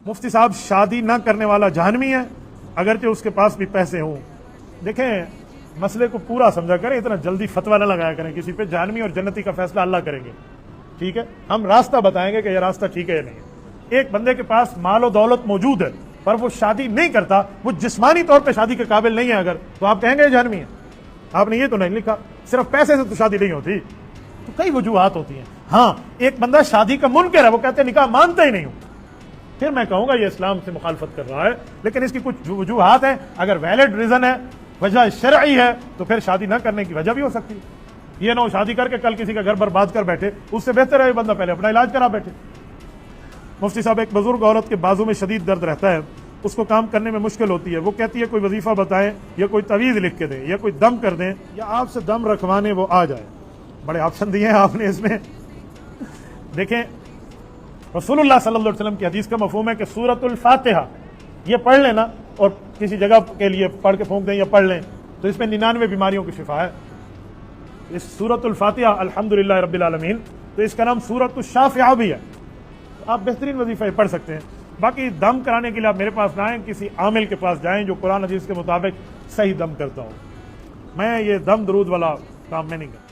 مفتی صاحب شادی نہ کرنے والا جہنمی ہے اگرچہ اس کے پاس بھی پیسے ہوں. دیکھیں مسئلے کو پورا سمجھا کریں, اتنا جلدی فتویٰ نہ لگایا کریں کسی پہ. جہنمی اور جنتی کا فیصلہ اللہ کریں گے, ٹھیک ہے؟ ہم راستہ بتائیں گے کہ یہ راستہ ٹھیک ہے یا نہیں. ایک بندے کے پاس مال و دولت موجود ہے پر وہ شادی نہیں کرتا, وہ جسمانی طور پہ شادی کے قابل نہیں ہے اگر, تو آپ کہیں گے یہ جہنمی ہے؟ آپ نے یہ تو نہیں لکھا. صرف پیسے سے تو شادی نہیں ہوتی, تو کئی وجوہات ہوتی ہیں. ہاں ایک بندہ شادی کا منکر ہے, وہ کہتے ہیں نکاح مانتا ہی نہیں ہوں, پھر میں کہوں گا یہ اسلام سے مخالفت کر رہا ہے. لیکن اس کی کچھ وجوہات ہیں, اگر ویلڈ ریزن ہے, وجہ شرعی ہے, تو پھر شادی نہ کرنے کی وجہ بھی ہو سکتی ہے. یہ نہ ہو شادی کر کے کل کسی کا گھر برباد کر بیٹھے, اس سے بہتر ہے یہ بندہ پہلے اپنا علاج کرا بیٹھے. مفتی صاحب, ایک بزرگ عورت کے بازو میں شدید درد رہتا ہے, اس کو کام کرنے میں مشکل ہوتی ہے. وہ کہتی ہے کوئی وظیفہ بتائیں یا کوئی تعویذ لکھ کے دیں یا کوئی دم کر دیں یا آپ سے دم رکھوانے وہ آ جائے. بڑے آپشن دیے ہیں آپ نے اس میں. دیکھیں رسول اللہ صلی اللہ علیہ وسلم کی حدیث کا مفہوم ہے کہ سورۃ الفاتحہ یہ پڑھ لیں نا, اور کسی جگہ کے لیے پڑھ کے پھونک دیں یا پڑھ لیں, تو اس میں 99 بیماریوں کی شفا ہے. اس سورۃ الفاتحہ الحمدللہ رب العالمین, تو اس کا نام سورۃ الشافعہ بھی ہے. آپ بہترین وظیفہ پڑھ سکتے ہیں. باقی دم کرانے کے لیے آپ میرے پاس نہ آئیں, کسی عامل کے پاس جائیں جو قرآن حدیث کے مطابق صحیح دم کرتا ہو. میں یہ دم درود والا کام میں نہیں کرتا.